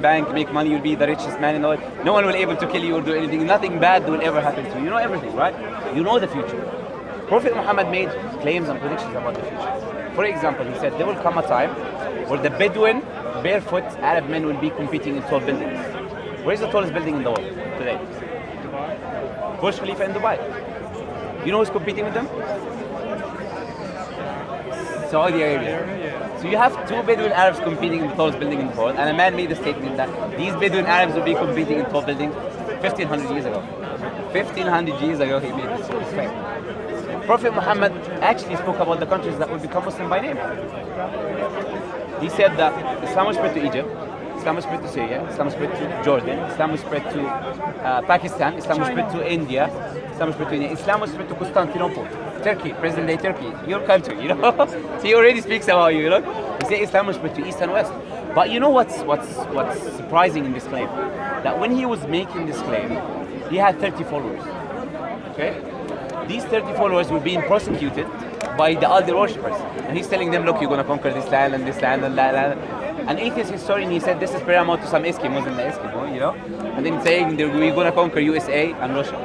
bank, make money, you'll be the richest man in the world. No one will be able to kill you or do anything. Nothing bad will ever happen to you. You know everything, right? You know the future. Prophet Muhammad made claims and predictions about the future. For example, he said there will come a time where the Bedouin, barefoot Arab men will be competing in tall buildings. Where is the tallest building in the world today? Burj Khalifa in Dubai. You know who's competing with them? Saudi Arabia. So you have two Bedouin Arabs competing in the tallest building in the world, and a man made the statement that these Bedouin Arabs will be competing in tall buildings 1500 years ago. 1500 years ago he made this claim. Prophet Muhammad actually spoke about the countries that will become Muslim by name. He said that Islam will spread to Egypt, Islam will spread to Syria, Islam will spread to Jordan, Islam will spread to Pakistan, Islam will spread to India, Islam will spread to India, Islam will spread to Constantinople, Turkey, present-day Turkey, your country, you know. So he already speaks about you, you know. He said Islam will spread to East and West. But you know what's surprising in this claim? That when he was making this claim, he had 30 followers. Okay? These 30 followers were being prosecuted by the other worshippers. And he's telling them, look, you're going to conquer this land and this land and that land. An atheist historian, he said this is paramount to some Eskimos in the Eskimo, you know. And then saying we're going to conquer USA and Russia.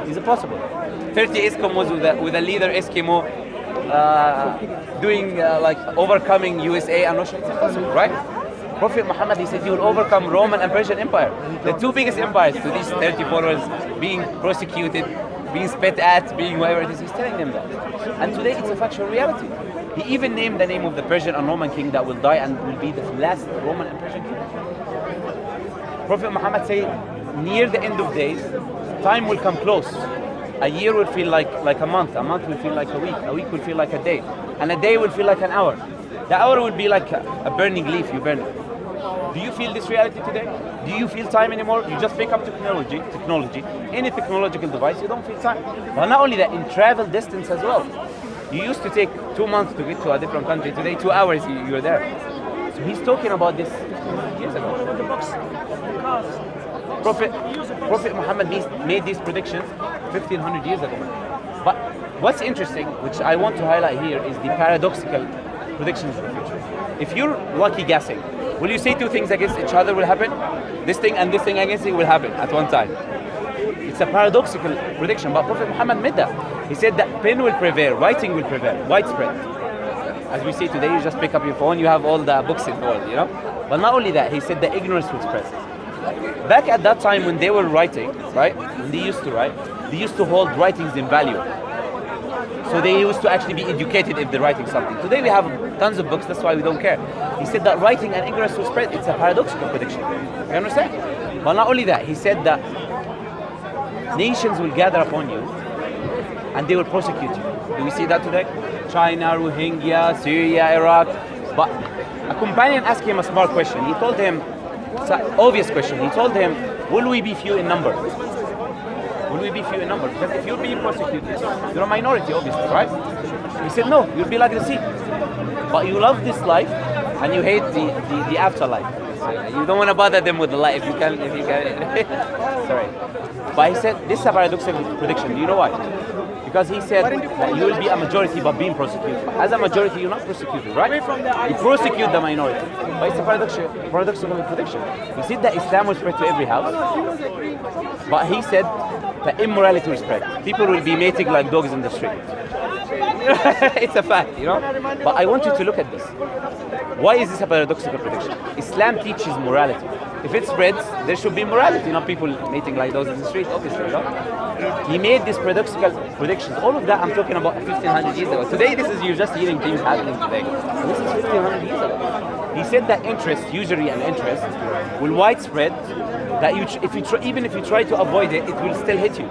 Is it possible? 30 Eskimos with a leader Eskimo doing like overcoming USA and Russia. It's impossible, right? Prophet Muhammad, he said, you will overcome Roman and Persian Empire. The two biggest empires, to these 30 followers being prosecuted, being spit at, being whatever it is. He's telling them that. And today it's a factual reality. He even named the name of the Persian and Roman king that will die and will be the last Roman and Persian king. Prophet Muhammad said, near the end of days, time will come close. A year will feel like a month will feel like a week will feel like a day, and a day will feel like an hour. The hour will be like a burning leaf you burn it. Do you feel this reality today? Do you feel time anymore? You just pick up technology, any technological device, you don't feel time. But not only that, in travel distance as well. You used to take 2 months to get to a different country. Today, 2 hours you're there. So he's talking about this 1500 years ago. The books, the cars. Prophet Muhammad made these predictions 1500 years ago. But what's interesting, which I want to highlight here, is the paradoxical predictions of the future. If you're lucky guessing, will you say two things against each other will happen? This thing and this thing against it will happen at one time. It's a paradoxical prediction, but Prophet Muhammad made that. He said that pen will prevail, writing will prevail, widespread. As we see today, you just pick up your phone, you have all the books in the world, you know? But not only that, he said that ignorance would spread. Back at that time when they were writing, right? When they used to write, they used to hold writings in value. So they used to actually be educated if they're writing something. Today we have tons of books, that's why we don't care. He said that writing and ignorance will spread. It's a paradoxical prediction. You understand? But not only that, he said that nations will gather upon you and they will prosecute you. Do we see that today? China, Rohingya, Syria, Iraq. But a companion asked him a smart question. He told him, it's an obvious question. He told him, will we be few in number? Will we be few in number? Because if you're being prosecuted, you're a minority, obviously, right? He said, no, you'll be like the sea. But you love this life and you hate the afterlife. You don't want to bother them with the life if you can. Sorry. But he said, this is a paradoxical prediction. Do you know why? Because he said that you will be a majority but being prosecuted. As a majority, you're not prosecuted, right? You prosecute the minority. But it's a paradoxical prediction. He said that Islam will spread to every house. But he said that immorality will spread. People will be mating like dogs in the street. It's a fact, you know? But I want you to look at this. Why is this a paradoxical prediction? Islam teaches morality. If it spreads, there should be morality, not people mating like dogs in the street, obviously, you know? He made these paradoxical predictions. All of that I'm talking about 1500 years ago. Today, you're just hearing things happening today. This is 1500 years ago. He said that usury and interest, will widespread, that even if you try to avoid it, it will still hit you.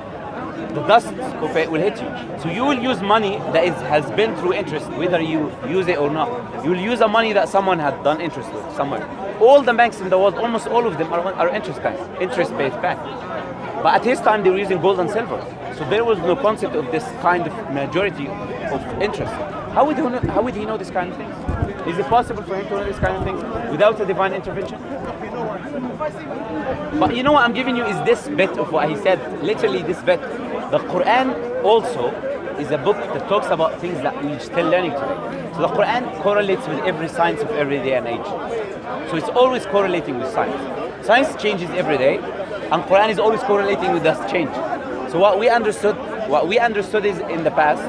The dust of it will hit you. So you will use money that has been through interest, whether you use it or not. You will use a money that someone had done interest with somewhere. All the banks in the world, almost all of them are interest-based banks. But at his time, they were using gold and silver. So there was no concept of this kind of majority of interest. How would he know this kind of thing? Is it possible for him to know this kind of thing without a divine intervention? But you know what I'm giving you is this bit of what he said, literally this bit. The Quran also is a book that talks about things that we're still learning today. So the Quran correlates with every science of every day and age. So it's always correlating with science. Science changes every day, and Quran is always correlating with that change. So what we understood is in the past,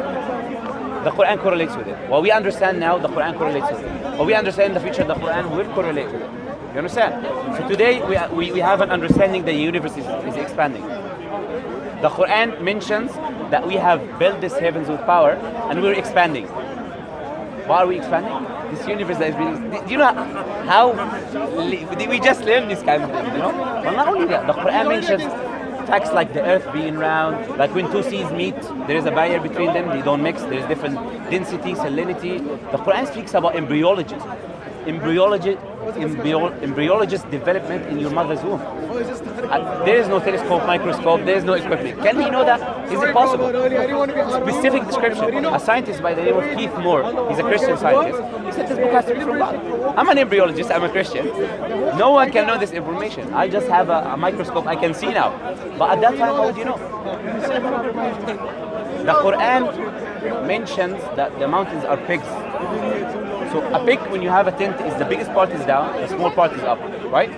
the Quran correlates with it. What we understand now, the Quran correlates with it. What we understand in the future, the Quran will correlate with it. You understand? So today we have an understanding that the universe is expanding. The Quran mentions that we have built this heavens with power and we're expanding. Why are we expanding? This universe that is being... Do you know how... We just learned this kind of thing, you know? Well, not only that, the Quran mentions facts like the earth being round, like when two seas meet, there is a barrier between them, they don't mix, there is different density, salinity. The Quran speaks about embryology. Embryologist development in your mother's womb. There is no telescope, microscope, there is no equipment. Can he know that? Is it possible? Specific description. A scientist by the name of Keith Moore, he's a Christian scientist, he said this book has to be from God. I'm an embryologist, I'm a Christian. No one can know this information. I just have a microscope I can see now. But at that time, how would you know? The Quran mentions that the mountains are pigs. So a pig, when you have a tent, is the biggest part is down, the small part is up, right?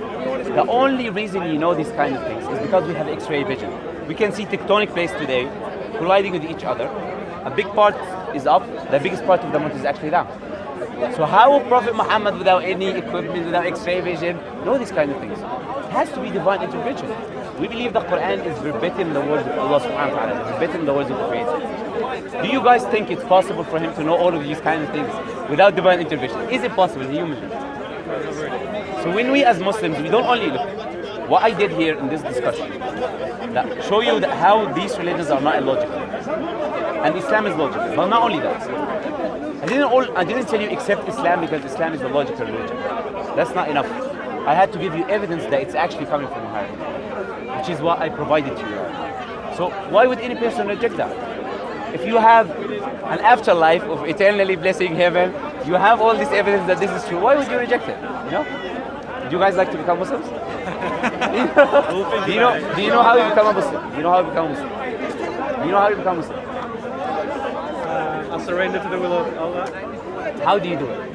The only reason you know these kind of things is because we have X-ray vision. We can see tectonic plates today colliding with each other. A big part is up, the biggest part of the mountain is actually down. So how will Prophet Muhammad, without any equipment, without X-ray vision, know these kind of things? It has to be divine intervention. We believe the Quran is verbatim the words of Allah subhanahu wa ta'ala, verbatim the words of the Creator. Do you guys think it's possible for him to know all of these kind of things without divine intervention? Is it possible, humanly? So when we as Muslims, we don't only look, what I did here in this discussion, that show you that how these religions are not illogical. And Islam is logical, but not only that. I didn't tell you accept Islam because Islam is the logical religion. That's not enough. I had to give you evidence that it's actually coming from Hyde, which is what I provided to you. So why would any person reject that? If you have an afterlife of eternally blessing heaven, you have all this evidence that this is true, why would you reject it? You know? Do you guys like to become Muslims? Do you know how you become a Muslim? Do you know how you become a Muslim? Do you know how you become a Muslim? I surrender to the will of Allah. How do you do it?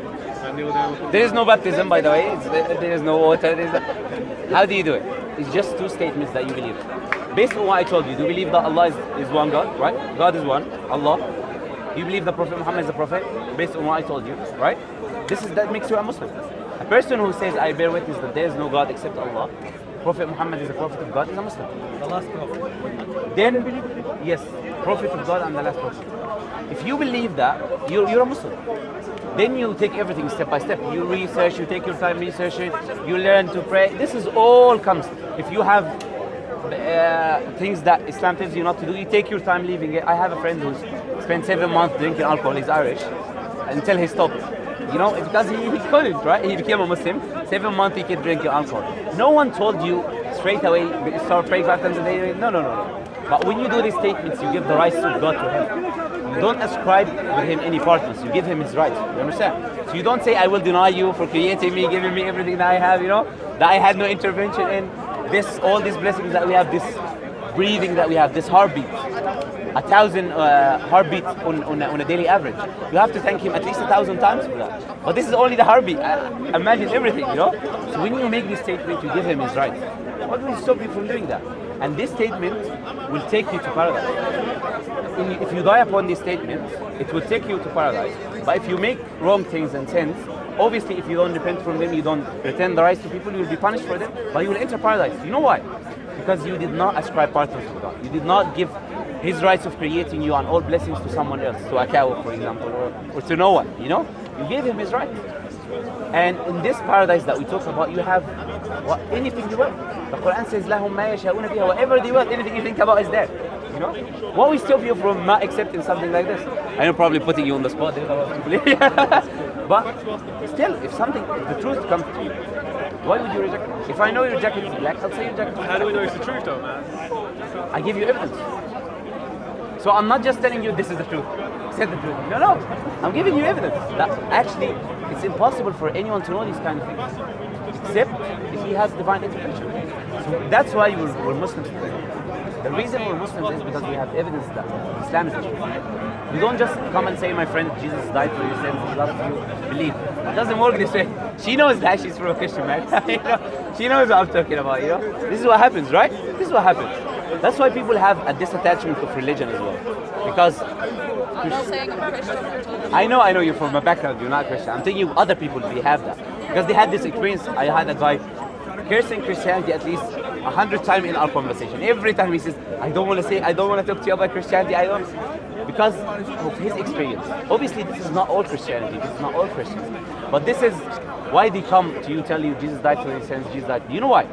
There is no baptism, by the way. There is no water. How do you do it? It's just two statements that you believe. Based on what I told you, do you believe that Allah is one God, right? God is one, Allah. You believe that Prophet Muhammad is a prophet, based on what I told you, right? That makes you a Muslim. A person who says, I bear witness that there is no God except Allah, Prophet Muhammad is a prophet of God, is a Muslim. The last prophet. Then, yes, prophet of God and the last prophet. If you believe that, you're a Muslim. Then you take everything step by step. You research, you take your time research it, you learn to pray. This is all comes. If you have things that Islam tells you not to do, you take your time leaving it. I have a friend who's spent 7 months drinking alcohol, he's Irish, until he stopped. You know, because he couldn't, right? He became a Muslim. 7 months he kept drinking alcohol. No one told you straight away, start praying 5 times a day. No. But when you do these statements, you give the rights of God to him. You don't ascribe with him any partners. You give him his rights. You understand? So you don't say, I will deny you for creating me, giving me everything that I have, you know, that I had no intervention in. All these blessings that we have, this breathing that we have, this heartbeat, 1,000 heartbeats on a daily average. You have to thank him at least 1,000 times for that. But this is only the heartbeat. Imagine everything, you know? So when you make this statement, you give him his rights. What will stop you from doing that? And this statement will take you to paradise. If you die upon this statement, it will take you to paradise. But if you make wrong things and sins, obviously if you don't repent from them, you don't return the rights to people, you will be punished for them, but you will enter paradise. You know why? Because you did not ascribe partners to God. You did not give his rights of creating you and all blessings to someone else, to a cow, for example, or to no one, you know? You gave him his rights. And in this paradise that we talk about, you have anything you want. The Quran says, لَهُمْ مَا يَشَاءُونَ فِيهَا. Whatever they want, anything you think about is there. You know? What will stop you from not accepting something like this? I know, probably putting you on the spot. But still, if the truth comes to you, why would you reject it? If I know your jacket is black, I'll say your jacket is black. How do we know it's the truth though, man? I give you evidence. So I'm not just telling you this is the truth. Accept the truth. No. I'm giving you evidence that actually it's impossible for anyone to know these kind of things, except if he has divine intervention. So that's why we're Muslims today. The reason we're Muslims is because we have evidence that Islam is the truth. You don't just come and say, my friend, Jesus died for your sins, he loves you, believe. It doesn't work this way. She knows that she's from a Christian, man. She knows what I'm talking about, This is what happens, right? This is what happens. That's why people have a disattachment of religion as well. Because I'm not saying I'm a Christian. I know you're from a background, you're not Christian. I'm telling you, other people, they have that. Because they had this experience. I had a guy cursing Christianity at least 100 times in our conversation. Every time he says, I don't want to talk to you about Christianity, because of his experience. Obviously, this is not all Christianity, this is not all Christians. But this is why they come to you, tell you Jesus died for your sins, Jesus died. You know why?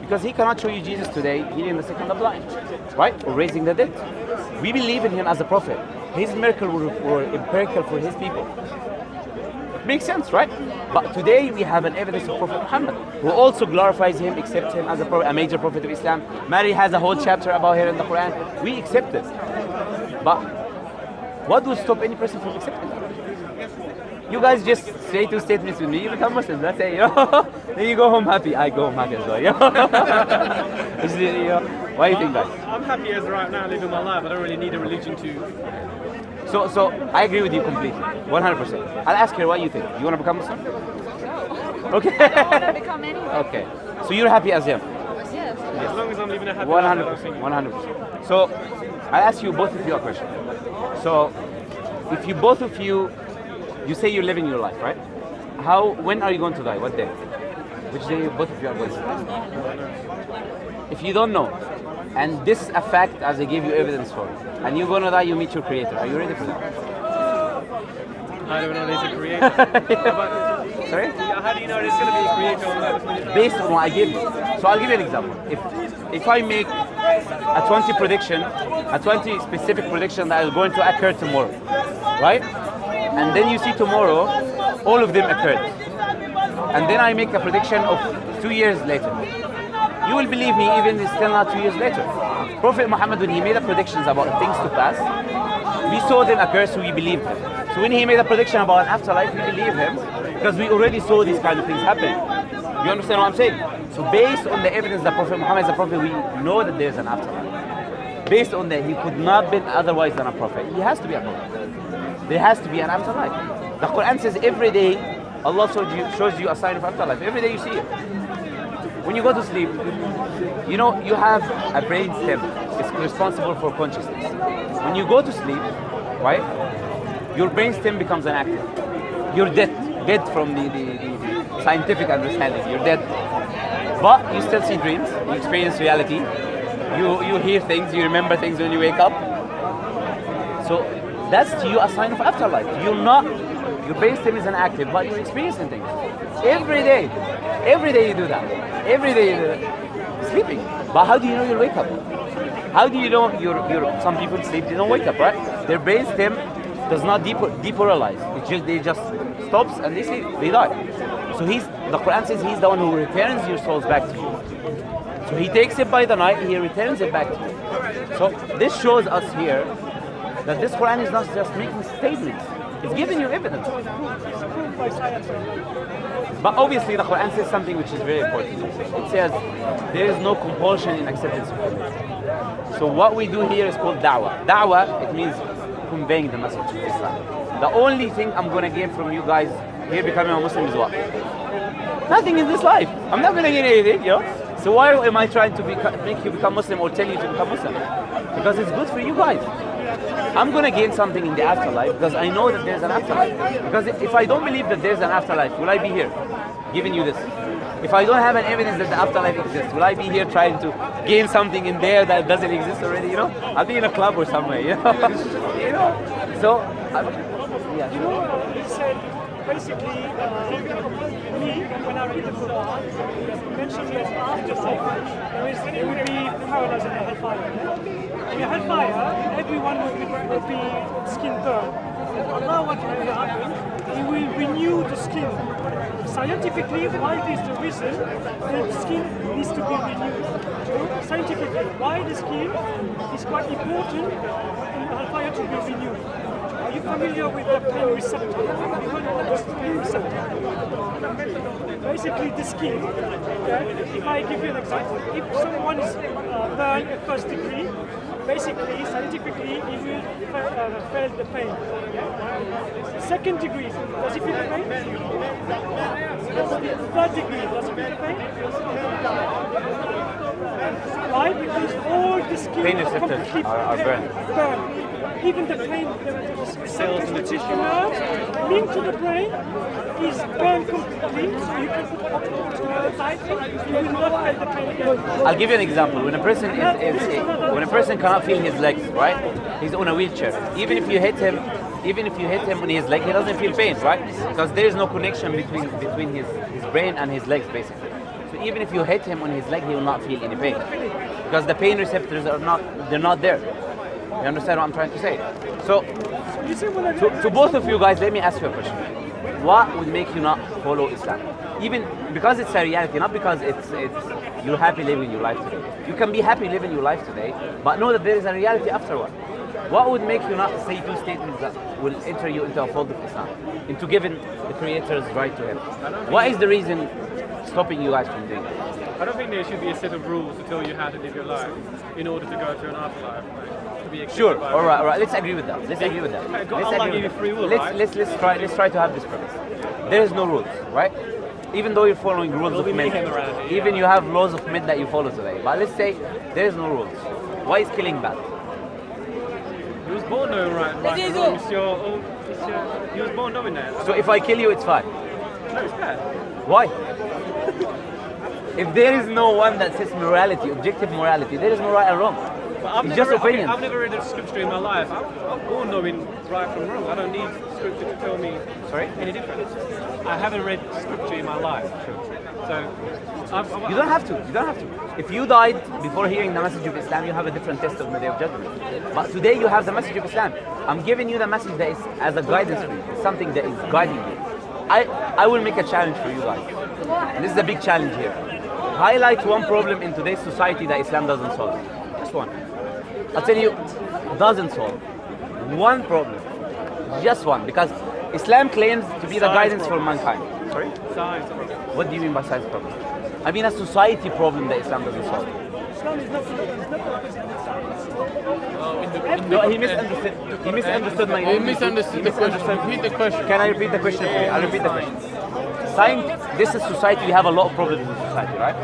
Because he cannot show you Jesus today healing the sick and the blind, right? Or raising the dead. We believe in him as a prophet. His miracles were empirical for his people. Makes sense, right? But today we have an evidence of Prophet Muhammad, who also glorifies him, accepts him as a major prophet of Islam. Mary has a whole chapter about her in the Quran. We accept it. But what would stop any person from accepting it? You guys just say two statements with me, you become Muslims, that's it, Then you go home happy. I go home happy as well, Why do you think, guys? I'm happy as right now living my life. I don't really need a religion to... So I agree with you completely, 100%. I'll ask her what you think. You want to become Muslim? No. Okay. I don't want to become anyone. Okay. So you're happy as him? Yes. As long as I'm living a happy life, I don't 100%. think... 100%. So I'll ask you both of you a question. So if you both of you say you're living your life, right? When are you going to die? What day? Which day both of you are going to die? If you don't know, and this a fact as I gave you evidence for, and you're going to die, you meet your creator. Are you ready for that? I don't know there's a creator. Sorry? Yeah, how do you know there's going to be a creator on that? Based on what I give you. So I'll give you an example. If I make a 20 prediction, a 20 specific prediction that is going to occur tomorrow, right? And then you see tomorrow, all of them occurred. And then I make a prediction of 2 years later. You will believe me even it's still not 2 years later. Prophet Muhammad, when he made a predictions about things to pass, we saw them occur, so we believed him. So when he made a prediction about an afterlife, we believe him because we already saw these kind of things happening. You understand what I'm saying? So based on the evidence that Prophet Muhammad is a prophet, we know that there's an afterlife. Based on that, he could not be otherwise than a prophet. He has to be a prophet. There has to be an afterlife. The Quran says every day Allah shows you a sign of afterlife. Every day you see it. When you go to sleep, you have a brain stem. It's responsible for consciousness. When you go to sleep, right, your brain stem becomes inactive. You're dead from the scientific understanding. You're dead. But you still see dreams, you experience reality, you hear things, you remember things when you wake up. So that's to you a sign of afterlife. Your brain stem is inactive, but you're experiencing things. Every day you do that. Every day you do that. Sleeping. But how do you know you'll wake up? How do you know some people sleep, they don't wake up, right? Their brain stem does not depolarize. They just stops and they sleep, they die. So the Quran says he's the one who returns your souls back to you. So he takes it by the night, he returns it back to you. So this shows us here that this Quran is not just making statements, it's giving you evidence. But obviously the Quran says something which is very important. It says there is no compulsion in acceptance of faith. So what we do here is called Dawah. Dawah, it means conveying the message of Islam. The only thing I'm going to gain from you guys here becoming a Muslim is what? Nothing in this life. I'm not going to gain anything, So why am I trying to make you become Muslim or tell you to become Muslim? Because it's good for you guys. I'm going to gain something in the afterlife because I know that there's an afterlife. Because if I don't believe that there's an afterlife, will I be here giving you this? If I don't have an evidence that the afterlife exists, will I be here trying to gain something in there that doesn't exist already? I'll be in a club or somewhere. So, yeah. He said basically, me, when I read the Quran, it mentions that after life, there would be paradise and hellfire. In the hellfire, everyone would be skin burned. Allah, what will happen? He will renew the skin. Scientifically, why is the reason the skin needs to be renewed? Scientifically, why the skin is quite important in hellfire to be renewed. Are you familiar with the pain receptor? You heard of this pain receptor? Basically, this scheme. Okay? If I give you an example, if someone is burned at first degree, basically, scientifically, he will feel the pain. Yeah? Second degree, does he feel the pain? Third degree, does he feel the pain? Why? Because all the skin Pain are receptors completely are burned. Even the pain, the cells in the tissue linked to the brain is burned completely. So you can put you will not feel the pain again. I'll give you an example. When a person when a person cannot feel his legs, right? He's on a wheelchair. Even if you hit him on his leg, he doesn't feel pain, right? Because there is no connection between his brain and his legs, basically. So even if you hit him on his leg, he will not feel any pain because the pain receptors are not there. You understand what I'm trying to say? So, to both of you guys, let me ask you a question. What would make you not follow Islam? Even because it's a reality, not because it's you're happy living your life today. You can be happy living your life today, but know that there is a reality afterward. What would make you not say two statements that will enter you into a fold of Islam, into giving the Creator's right to Him? What is the reason stopping you guys from doing it? I don't think there should be a set of rules to tell you how to live your life in order to go to an afterlife. Like, to be accepted Sure. by All right. Let's agree with that. Let's agree with that. Okay, Allah gave you free will, right? Let's try to have this premise. There is no rules, right? Even though you're following rules There'll of be men, mayhem around it, even yeah. you have laws of men that you follow today. But let's say there is no rules. Why is killing bad? He was born knowing right and wrong. He was born knowing that. So if I kill you, it's fine. No, it's bad. Why? If there is no one that says morality, objective morality, there is no right and wrong. But It's just opinion. I've never read a scripture in my life. I'm born knowing right from wrong. I don't need scripture to tell me any difference. I haven't read scripture in my life. So You don't have to. You don't have to. If you died before hearing the message of Islam, you have a different test on the Day of Judgment. But today you have the message of Islam. I'm giving you the message that is as a guidance for you. It's something that is guiding you. I will make a challenge for you guys. And this is a big challenge here. Highlight one problem in today's society that Islam doesn't solve. Just one. I'll tell you, doesn't solve. One problem. Just one. Because Islam claims to be the guidance for mankind. Sorry? science problem. What do you mean by science problem? I mean a society problem that Islam doesn't solve. Islam is not science. No, he misunderstood. He misunderstood my. You misunderstood the question. Repeat the question. Can I repeat the question for you? I'll repeat the question. Science. This is society. We have a lot of problems in society, right?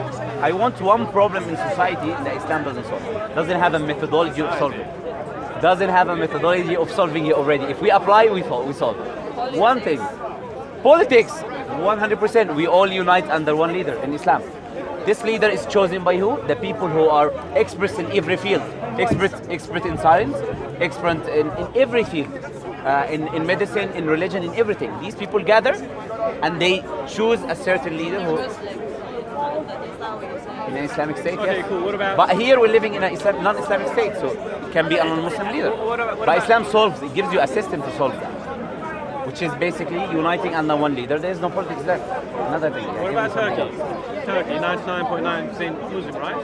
I want one problem in society that Islam doesn't solve. Doesn't have a methodology of solving. Doesn't have a methodology of solving it already. If we apply, we solve. One thing. Politics. 100%. We all unite under one leader in Islam. This leader is chosen by who? The people who are experts in every field. Expert in science, expert in every field. In medicine, in religion, in everything. These people gather and they choose a certain leader who... In an Islamic state, Okay, yes. cool. What about... But here we're living in a non-Islamic state, so it can be a non-Muslim leader. But Islam solves, it gives you a system to solve that. Which is basically uniting under one leader. There is no politics there. Another thing. What about Turkey? Turkey, 99.9% Muslim, right?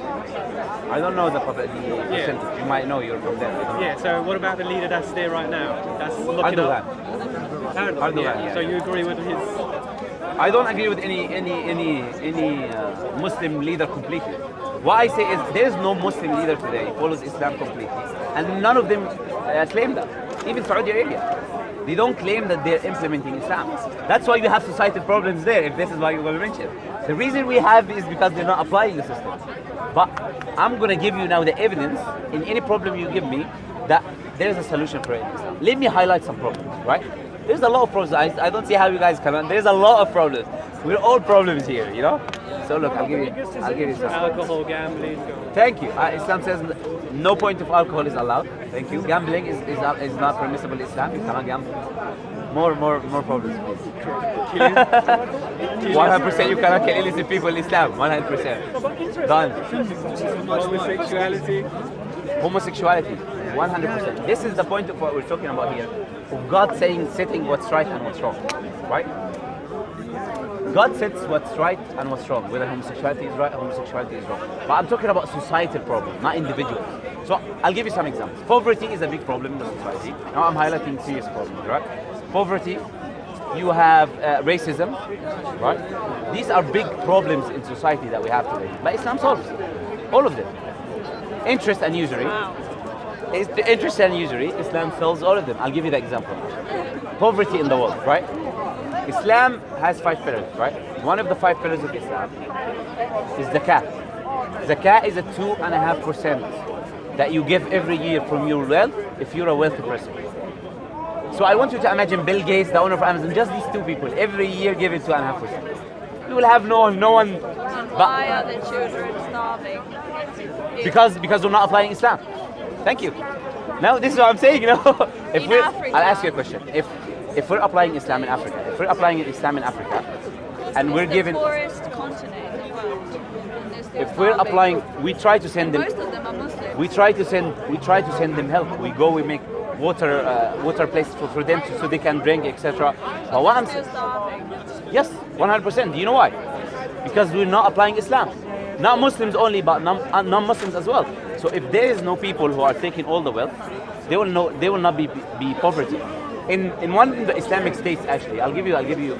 I don't know the percentage. You might know, you're from there. Yeah, so what about the leader that's there right now? That's looking Erdogan. up. Erdogan, yeah. So you agree with his... I don't agree with any Muslim leader completely. What I say is there is no Muslim leader today who follows Islam completely, and none of them claim that. Even Saudi Arabia, they don't claim that they're implementing Islam. That's why we have societal problems there. If this is why you're going to mention, the reason we have is because they're not applying the system. But I'm going to give you now the evidence in any problem you give me that there is a solution for it. Let me highlight some problems, right? There's a lot of problems. I don't see how you guys can. There's a lot of problems. We're all problems here, you know. So look, I'll give you some. Alcohol, gambling. Thank you. Islam says no point of alcohol is allowed. Thank you. Gambling is not permissible in Islam. You cannot gamble. More problems, please. 100% you cannot kill innocent people in Islam. 100%. Done. Homosexuality. Homosexuality. 100%. This is the point of what we're talking about here. Of God saying, setting what's right and what's wrong. Right? God sets what's right and what's wrong. Whether homosexuality is right or homosexuality is wrong. But I'm talking about societal problem, not individuals. So I'll give you some examples. Poverty is a big problem in the society. Now I'm highlighting serious problems, right? Poverty, you have racism, right? These are big problems in society that we have today. But Islam solves all of them. Interest and usury. Interest and usury, Islam solves all of them. I'll give you the example. Poverty in the world, right? Islam has 5 pillars, right? One of the 5 pillars of Islam is zakat. Zakat is a 2.5% that you give every year from your wealth if you're a wealthy person. So I want you to imagine Bill Gates, the owner of Amazon, just these 2 people, every year giving 2.5%. You will have no one. Why are the children starving? Because we're not applying Islam. Thank you. Now this is what I'm saying. Africa, I'll ask you a question. If we're applying Islam in Africa, and we're given, the poorest continent in the world. And they're still if we're starving. applying, we try to send them. Most of them are Muslims. We try to send them help. We make water places for them so they can drink, etc. But what I'm Still starving. yes, 100%. Do you know why? Because we're not applying Islam. Not Muslims only, but non-Muslims as well. So if there is no people who are taking all the wealth, they will not be poverty. In one of the Islamic states, actually, I'll give you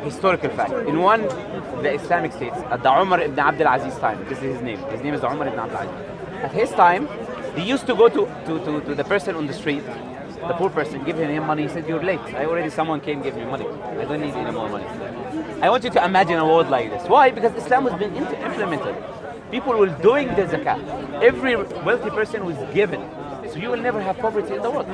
historical fact. In one of the Islamic states, at the Umar ibn Abdul Aziz time, this is his name. His name is Umar ibn Abdul Aziz. At his time, they used to go to the person on the street, the poor person, give him money. He said, "You're late. Someone came gave me money. I don't need any more money." I want you to imagine a world like this. Why? Because Islam has been implemented. People were doing the zakat. Every wealthy person was given. So you will never have poverty in the world.